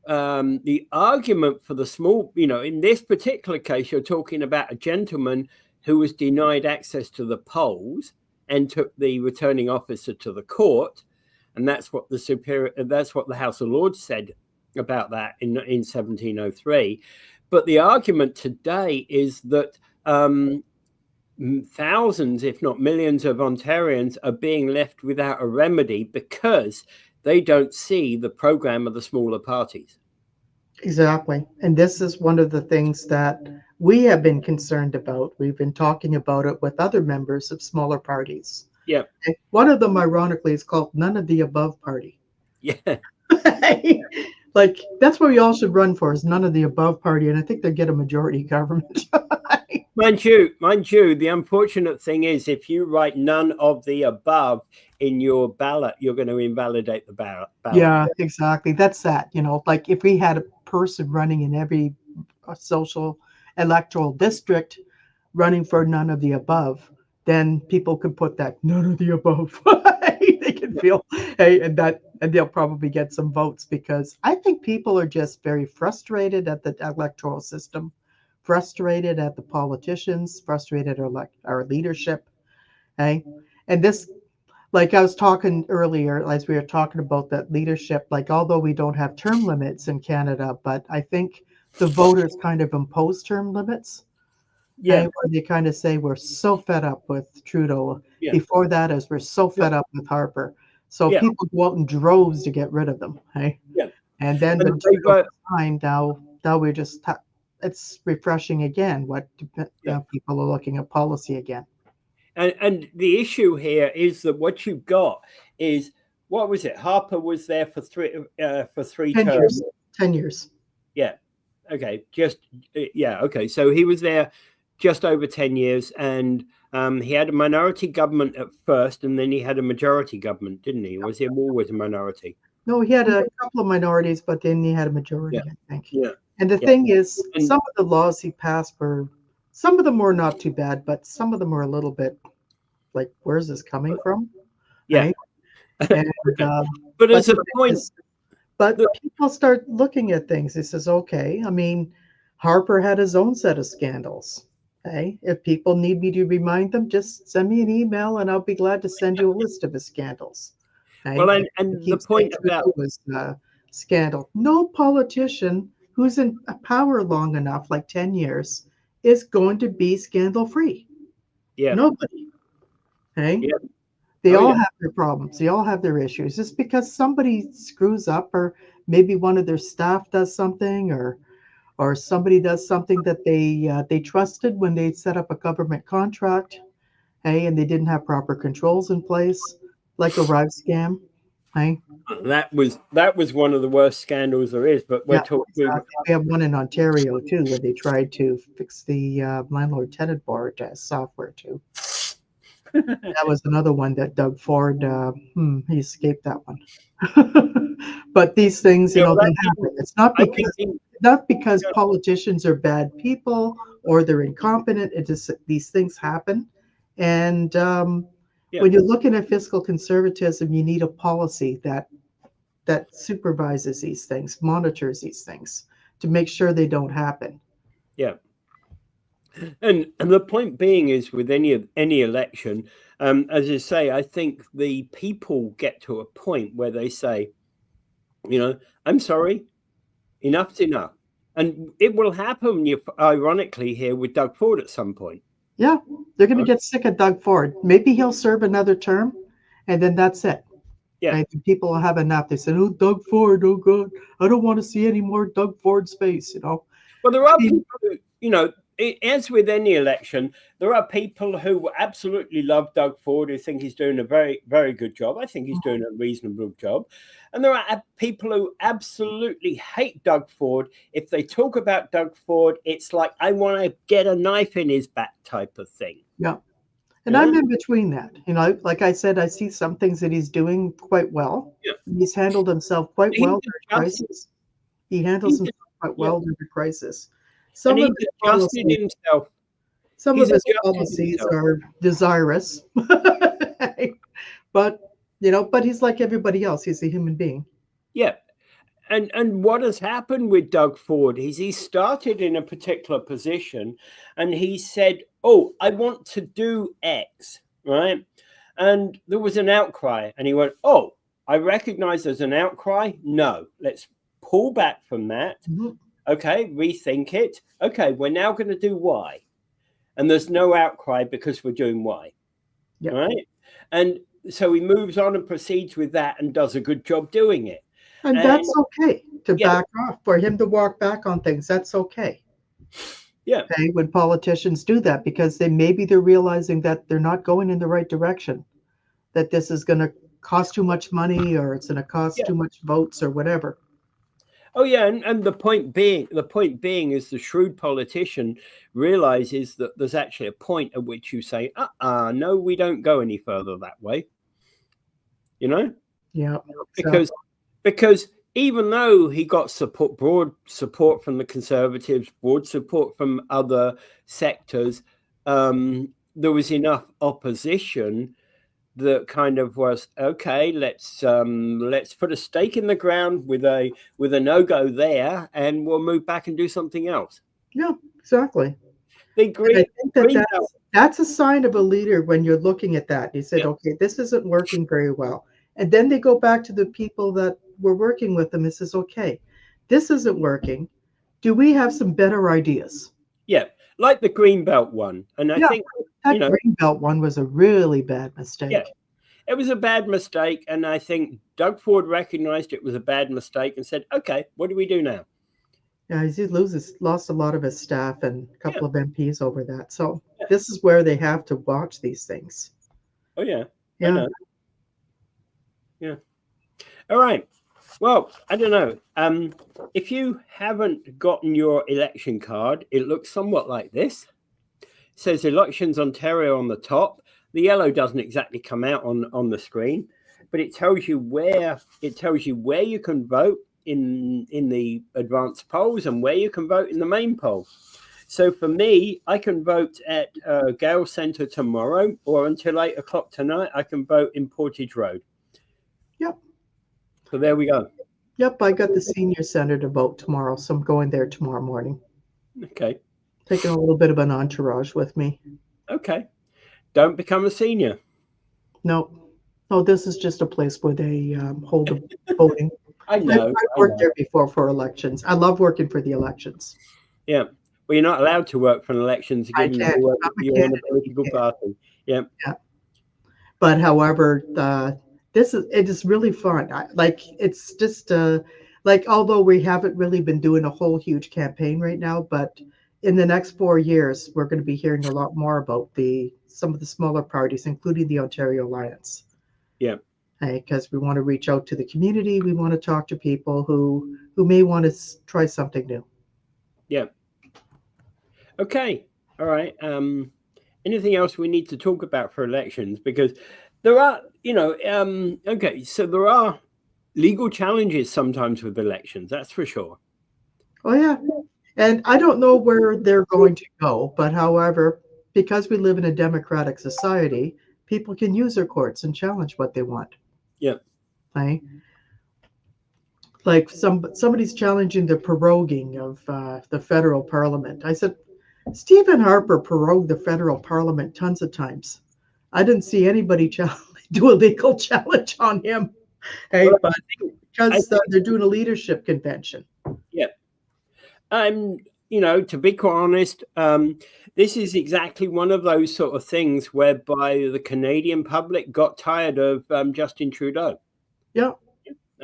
B: the argument for the small, in this particular case, you're talking about a gentleman who was denied access to the polls and took the returning officer to the court. And that's what the House of Lords said about that in 1703. But the argument today is that thousands, if not millions, of Ontarians are being left without a remedy because they don't see the program of the smaller parties.
A: Exactly. And this is one of the things that we have been concerned about. We've been talking about it with other members of smaller parties.
B: Yeah.
A: And one of them, ironically, is called None of the Above Party.
B: Yeah.
A: Like, that's what we all should run for, is None of the Above Party. And I think they'll get a majority government.
B: Mind you, the unfortunate thing is if you write none of the above in your ballot, you're going to invalidate the ballot.
A: Yeah, exactly. That's that. Like if we had a person running in every social electoral district running for none of the above, then people could put that none of the above. They can feel, hey, and they'll probably get some votes, because I think people are just very frustrated at the electoral system, frustrated at the politicians, frustrated at our leadership. Hey, and this, like I was talking earlier, as we were talking about that leadership, like although we don't have term limits in Canada, but I think the voters kind of impose term limits.
B: Yeah.
A: Where they kind of say we're so fed up with Trudeau.
B: Yeah.
A: Before that, as we're so fed up with Harper. So people go out in droves to get rid of them. Hey?
B: Yeah.
A: And then when Trudeau time, now we're just, it's refreshing again what people are looking at policy again.
B: And the issue here is that what you've got is, what was it? Harper was there for three
A: 10
B: terms.
A: years. 10 years.
B: Yeah. Okay. Okay. So he was there just over 10 years, and he had a minority government at first, and then he had a majority government, didn't he? Was he always a minority?
A: No, he had a couple of minorities, but then he had a majority, I think.
B: Yeah.
A: And the thing is, some of the laws he passed some of them were not too bad, but some of them were a little bit like, where's this coming from?
B: Yeah.
A: Right? And,
B: but as a point,
A: but people start looking at things. He says, okay, I mean, Harper had his own set of scandals. Okay, if people need me to remind them, just send me an email, and I'll be glad to send you a list of his scandals. Okay?
B: Well, and the point about
A: was scandal. No politician who's in power long enough, like 10 years, is going to be scandal free.
B: Yeah.
A: Nobody. Okay.
B: Yeah.
A: They all have their problems. They all have their issues. Just because somebody screws up, or maybe one of their staff does something, or somebody does something that they trusted when they set up a government contract, hey, and they didn't have proper controls in place, like a RIVE scam, hey.
B: That was one of the worst scandals there is. But we're talking.
A: Exactly. We have one in Ontario too, where they tried to fix the landlord-tenant board software too. That was another one that Doug Ford, he escaped that one. But these things, they happen. It's not because politicians are bad people or they're incompetent. It just, these things happen. And when you're looking at fiscal conservatism, you need a policy that supervises these things, monitors these things to make sure they don't happen.
B: Yeah. And the point being is, with any election, as I say, I think the people get to a point where they say, I'm sorry, enough's enough. And it will happen, ironically, here with Doug Ford at some point.
A: Yeah, they're going to get sick of Doug Ford. Maybe he'll serve another term, and then that's it.
B: Yeah.
A: Right? People will have enough. They said, oh, Doug Ford, oh, God, I don't want to see any more Doug Ford space, Well,
B: there are people who, as with any election, there are people who absolutely love Doug Ford, who think he's doing a very, very good job. I think he's doing a reasonable job. And there are people who absolutely hate Doug Ford. If they talk about Doug Ford, it's like, I want to get a knife in his back type of thing.
A: Yeah. And I'm in between that. You know, like I said, I see some things that he's doing quite well.
B: Yeah.
A: He's handled himself quite well during crisis. He handles himself quite well during crisis. Some of his policies, some of his policies are desirous, but but he's like everybody else. He's a human being.
B: Yeah. And what has happened with Doug Ford is he started in a particular position and he said, oh, I want to do X, right? And there was an outcry and he went, oh, I recognize there's an outcry. No, let's pull back from that. Okay, rethink it. Okay, we're now going to do Y. And there's no outcry because we're doing Y, right? And so he moves on and proceeds with that and does a good job doing it.
A: And that's okay to back off, for him to walk back on things. That's okay.
B: Yeah.
A: Okay, when politicians do that, because maybe they're realizing that they're not going in the right direction, that this is going to cost too much money or it's going to cost too much votes or whatever.
B: Oh yeah, and the point being is the shrewd politician realizes that there's actually a point at which you say, no, we don't go any further that way. You know?
A: Yeah.
B: Because even though he got broad support from the Conservatives, broad support from other sectors, there was enough opposition that kind of was, okay, let's put a stake in the ground with a no-go there, and we'll move back and do something else.
A: Yeah, exactly.
B: I think
A: that's a sign of a leader when you're looking at that. He said, okay, this isn't working very well. And then they go back to the people that were working with them and says, okay, this isn't working. Do we have some better ideas?
B: Yeah, like the Greenbelt one. And I think
A: that Greenbelt one was a really bad mistake.
B: Yeah, it was a bad mistake. And I think Doug Ford recognized it was a bad mistake and said, okay, what do we do now?
A: Yeah, he lost a lot of his staff and a couple of MPs over that. So this is where they have to watch these things.
B: Oh, yeah.
A: Yeah.
B: I know. Yeah. All right. Well, I don't know. If you haven't gotten your election card, it looks somewhat like this. It says Elections Ontario on the top. The yellow doesn't exactly come out on the screen, but it tells you where you can vote in the advanced polls and where you can vote in the main poll. So for me, I can vote at Gale Centre tomorrow, or until 8 o'clock tonight, I can vote in Portage Road.
A: Yep.
B: So there we go.
A: Yep, I got the senior center to vote tomorrow, so I'm going there tomorrow morning.
B: Okay.
A: Taking a little bit of an entourage with me.
B: Okay. Don't become a senior.
A: No, this is just a place where they hold the voting.
B: I know.
A: I've worked there before for elections. I love working for the elections.
B: Yeah. Well, you're not allowed to work for an election to give you're in a political party. Yeah.
A: Yeah. But however, it is really fun. It's just although we haven't really been doing a whole huge campaign right now, but in the next 4 years, we're going to be hearing a lot more about some of the smaller parties, including the Ontario Alliance.
B: Yeah.
A: Because we want to reach out to the community. We want to talk to people who may want to try something new.
B: Yeah. Okay. All right. Anything else we need to talk about for elections? Because there are, okay, so there are legal challenges sometimes with elections. That's for sure.
A: Oh, yeah. And I don't know where they're going to go. But however, because we live in a democratic society, people can use their courts and challenge what they want.
B: Yeah.
A: Right? Like somebody's challenging the proroguing of the federal parliament. I said, Stephen Harper prorogued the federal parliament tons of times. I didn't see anybody do a legal challenge on him. Hey, but because they're doing a leadership convention.
B: Yeah. To be quite honest, this is exactly one of those sort of things whereby the Canadian public got tired of Justin Trudeau.
A: Yeah.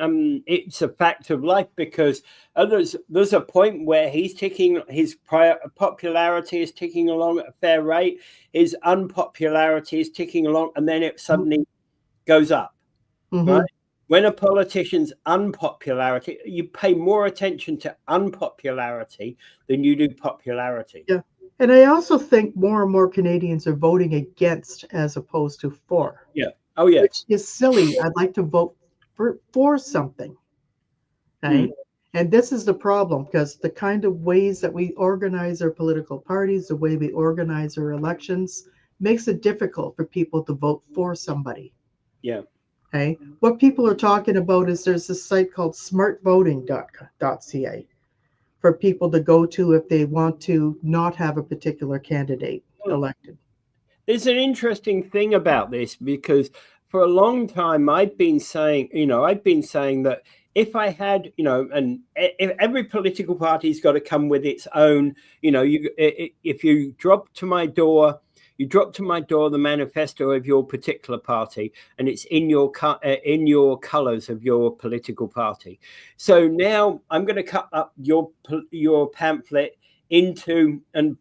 B: It's a fact of life because there's a point where his popularity is ticking along at a fair rate, his unpopularity is ticking along, and then it suddenly goes up, right? when a politician's unpopularity, you pay more attention to unpopularity than you do popularity.
A: Yeah. And I also think more and more Canadians are voting against as opposed to for.
B: Yeah. Oh, yeah.
A: Which is silly. I'd like to vote for something. Right? And this is the problem, because the kind of ways that we organize our political parties, the way we organize our elections, makes it difficult for people to vote for somebody.
B: Yeah.
A: Okay. What people are talking about is there's this site called smartvoting.ca for people to go to if they want to not have a particular candidate elected.
B: There's an interesting thing about this, because for a long time I've been saying that if I had, and if every political party's got to come with its own, if you drop to my door the manifesto of your particular party, and it's in your colors of your political party. So now I'm going to cut up your pamphlet into and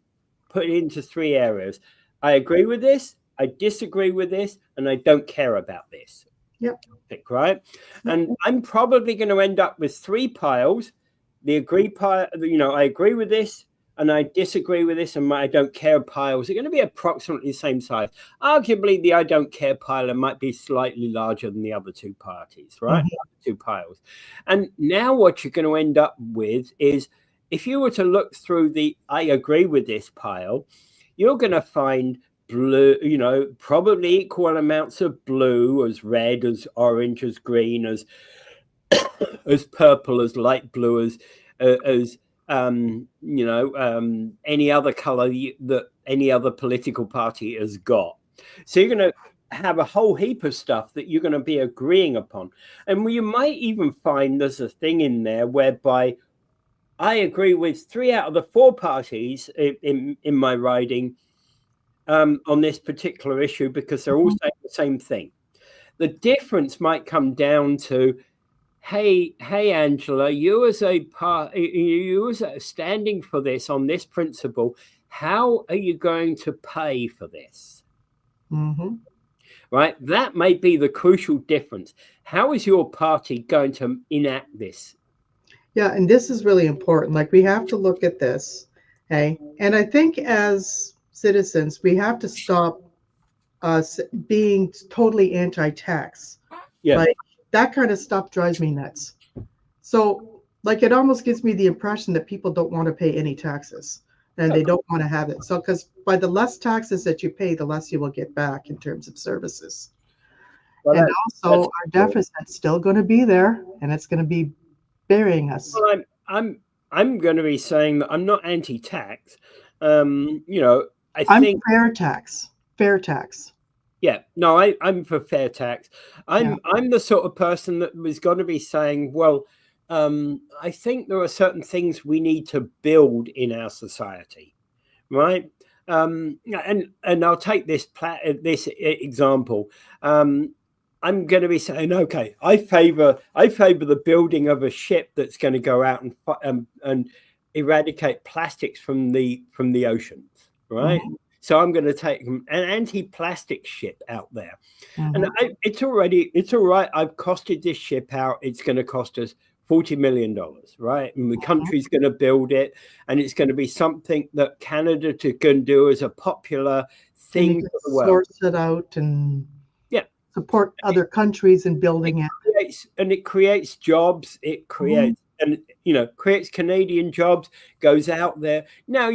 B: put it into 3 areas. I agree with this, I disagree with this, and I don't care about this.
A: Yep.
B: Right? And I'm probably going to end up with 3 piles. The agree pile, I agree with this, and I disagree with this, and my I don't care piles are going to be approximately the same size. Arguably, the I don't care pile might be slightly larger than the other 2 parties, right? Mm-hmm. 2 piles. And now what you're going to end up with is, if you were to look through the I agree with this pile, you're going to find blue, probably equal amounts of blue, as red, as orange, as green, as purple, as light blue, as any other color that any other political party has got. So you're going to have a whole heap of stuff that you're going to be agreeing upon. And you might even find there's a thing in there whereby I agree with 3 out of the 4 parties in my riding on this particular issue, because they're all saying the same thing. The difference might come down to, hey, Angela, you as standing for this on this principle, how are you going to pay for this?
A: Mm-hmm.
B: Right? That may be the crucial difference. How is your party going to enact this?
A: Yeah, and this is really important. Like, we have to look at this, okay? And I think as citizens, we have to stop being totally anti-tax.
B: Yeah.
A: Like, that kind of stuff drives me nuts. So, like, it almost gives me the impression that people don't want to pay any taxes, and they don't want to have it. So, because by the less taxes that you pay, the less you will get back in terms of services. Well, and also, our deficit's still going to be there, and it's going to be burying us.
B: Well, I'm going to be saying that I'm not anti-tax. I'm
A: fair tax. Fair tax.
B: Yeah, no, I'm for fair tax. I'm the sort of person that was going to be saying, well, I think there are certain things we need to build in our society, right? And I'll take this example. I'm going to be saying, okay, I favor the building of a ship that's going to go out and eradicate plastics from the oceans, right? Mm-hmm. So I'm going to take an anti-plastic ship out there. Mm-hmm. And it's all right. I've costed this ship out. It's going to cost us $40 million, right? And the country's going to build it, and it's going to be something that Canada can do as a popular thing for the world.
A: Source it out and support other countries in building it.
B: It creates jobs. It creates creates Canadian jobs. Goes out there. Now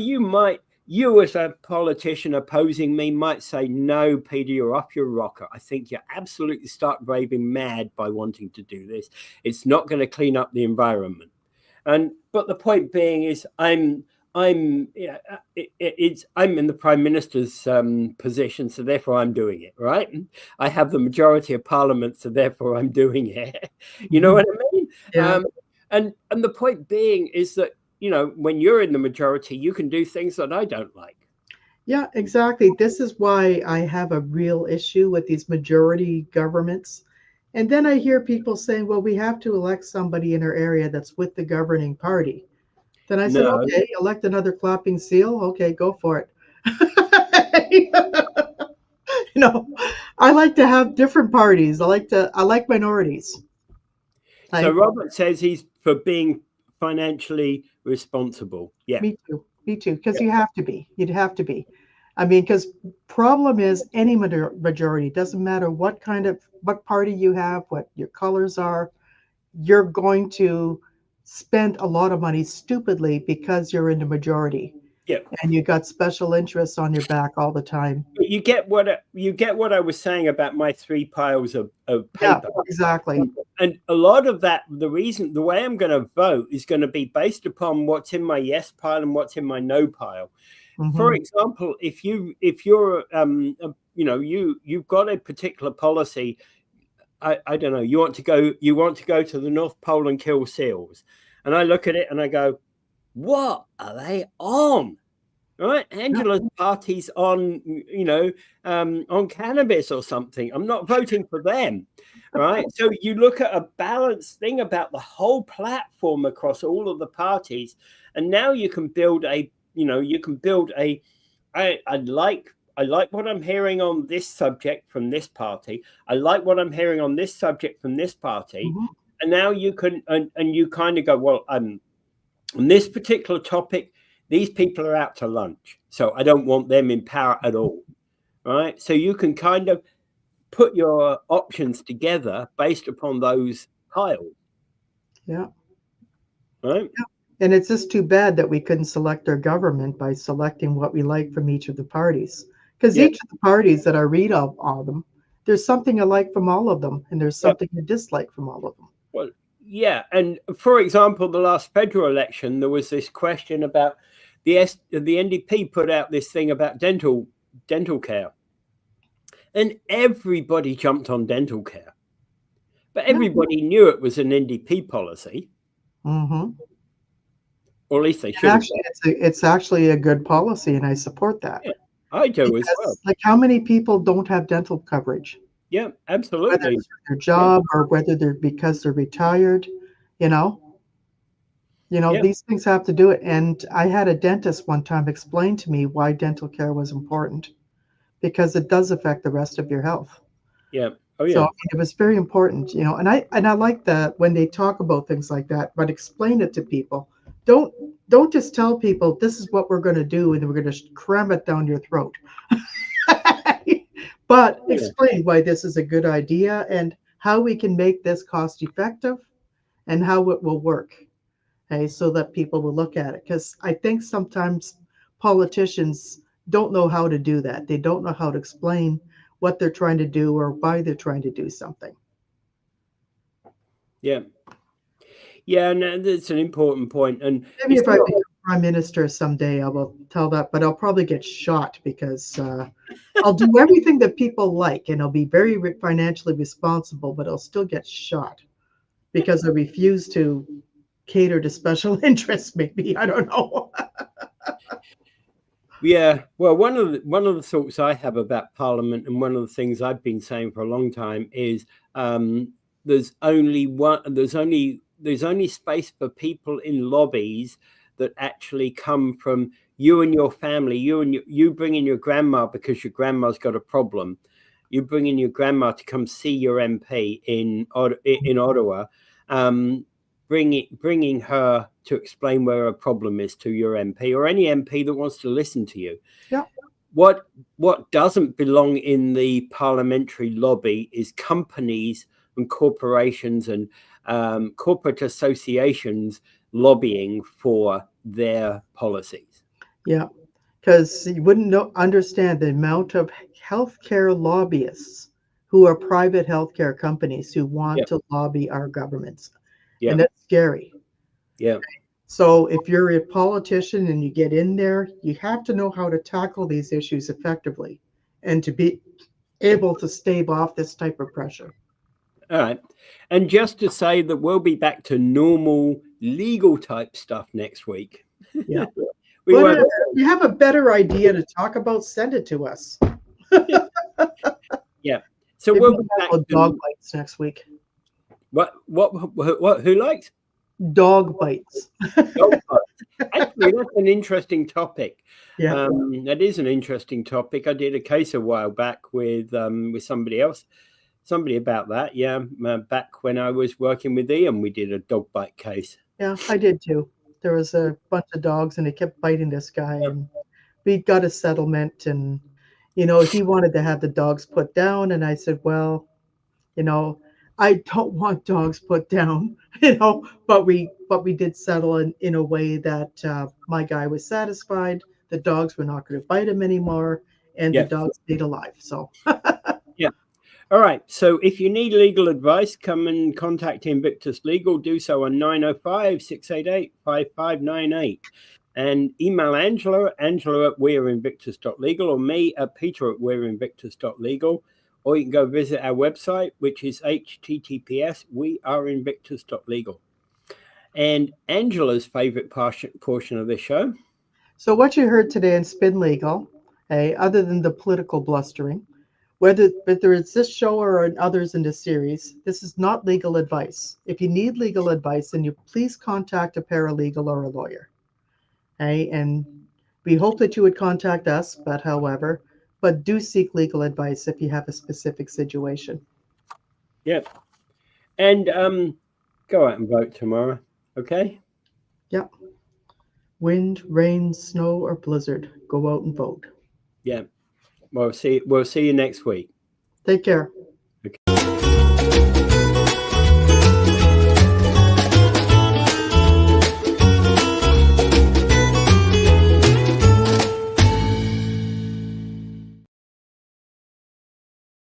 B: you as a politician opposing me might say, no, Peter, you're off your rocker. I think you're absolutely stark raving mad by wanting to do this. It's not going to clean up the environment. But the point being is, I'm in the Prime Minister's position, so therefore I'm doing it, right? I have the majority of Parliament, so therefore I'm doing it. You know what I mean?
A: Yeah.
B: And the point being is that, when you're in the majority, you can do things that I don't like.
A: Yeah, exactly. This is why I have a real issue with these majority governments. And then I hear people saying, well, we have to elect somebody in our area that's with the governing party. Then I said, okay, elect another clapping seal. Okay, go for it. I like to have different parties. I like minorities.
B: So Robert says he's for being financially responsible. Yeah.
A: Me too. Me too. Because you have to be. You'd have to be. I mean, because problem is any majority, doesn't matter what party you have, what your colors are, you're going to spend a lot of money stupidly because you're in the majority.
B: Yeah.
A: And you got special interests on your back all the time.
B: But you get what I was saying about my 3 piles of paper.
A: Yeah, exactly.
B: And a lot of that, the way I'm going to vote is going to be based upon what's in my yes pile and what's in my no pile.
A: Mm-hmm.
B: For example, if you're you've got a particular policy, I don't know, you want to go to the North Pole and kill seals, and I look at it and I go, what are they on? Right, Angela's party's on, on cannabis or something. I'm not voting for them, right? So you look at a balanced thing about the whole platform across all of the parties, and now you can build I like what I'm hearing on this subject from this party. I like what I'm hearing on this subject from this party,
A: Mm-hmm.
B: and now you can and you kind of go, well, on this particular topic, these people are out to lunch, so I don't want them in power at all, right? So you can kind of put your options together based upon those piles.
A: Yeah.
B: Right.
A: Yeah. And it's just too bad that we couldn't select our government by selecting what we like from each of the parties. Because each of the parties that I read of all them, there's something I like from all of them, and there's something I dislike from all of them.
B: Well, yeah. And for example, the last federal election, there was this question about the NDP put out this thing about dental care. And everybody jumped on dental care. But everybody knew it was an NDP policy.
A: Mm-hmm.
B: Or at least they should.
A: Actually, it's actually a good policy, and I support that.
B: Yeah, I do as well.
A: Like, how many people don't have dental coverage?
B: Yeah, absolutely.
A: Whether it's their job or whether they're because they're retired, these things have to do it. And I had a dentist one time explain to me why dental care was important, because it does affect the rest of your health.
B: Yeah. Oh, yeah.
A: So it was very important, and I like that when they talk about things like that, but explain it to people. Don't just tell people this is what we're going to do and then we're going to cram it down your throat. But explain why this is a good idea and how we can make this cost effective and how it will work. Okay, so that people will look at it. Because I think sometimes politicians don't know how to do that. They don't know how to explain what they're trying to do or why they're trying to do something.
B: Yeah. Yeah, and that's an important point. And
A: maybe if I become prime minister someday, I will tell that, but I'll probably get shot because I'll do everything that people like, and I'll be very financially responsible, but I'll still get shot because I refuse to cater to special interests. Maybe, I don't know.
B: Yeah, well, one of the thoughts I have about Parliament, and one of the things I've been saying for a long time, is there's only space for people in lobbies that actually come from you and your family. You bring in your grandma because your grandma's got a problem. You bring in your grandma to come see your MP in Ottawa. Bringing her to explain where a problem is to your MP or any MP that wants to listen to you.
A: Yeah.
B: What doesn't belong in the parliamentary lobby is companies and corporations and corporate associations lobbying for their policies.
A: Yeah, because you wouldn't understand the amount of healthcare lobbyists who are private healthcare companies who want to lobby our governments. Yeah. And that's scary.
B: Yeah.
A: So if you're a politician and you get in there, you have to know how to tackle these issues effectively and to be able to stave off this type of pressure.
B: All right. And just to say that we'll be back to normal legal type stuff next week.
A: Yeah. If you have a better idea to talk about, send it to us.
B: Yeah. So
A: maybe
B: we'll be back
A: to dog bites next week.
B: What? Who likes
A: dog bites?
B: Dog bites. Actually, that's an interesting topic.
A: Yeah,
B: that is an interesting topic. I did a case a while back with somebody else somebody about that. Yeah, back when I was working with Ian, we did a dog bite case.
A: Yeah, I did too. There was a bunch of dogs, and they kept biting this guy, and we got a settlement, and he wanted to have the dogs put down, and I said, well, I don't want dogs put down, but we did settle in a way that my guy was satisfied. The dogs were not going to bite him anymore, and the
B: Yeah.
A: dogs stayed alive. So
B: Yeah. All right. So if you need legal advice, come and contact Invictus Legal. Do so on 905-688-5598. And email Angela at weareinvictus.legal, or me at peter@weareinvictus.legal. Or you can go visit our website, which is https weareinvictus.legal. And Angela's favorite portion of this show.
A: So what you heard today in Spin Legal, other than the political blustering, whether it's this show or in others in this series, this is not legal advice. If you need legal advice, then you please contact a paralegal or a lawyer. And we hope that you would contact us, but do seek legal advice if you have a specific situation.
B: Yep. And go out and vote tomorrow. Okay?
A: Yep. Wind, rain, snow, or blizzard, go out and vote.
B: Yeah. We'll see you next week.
A: Take care.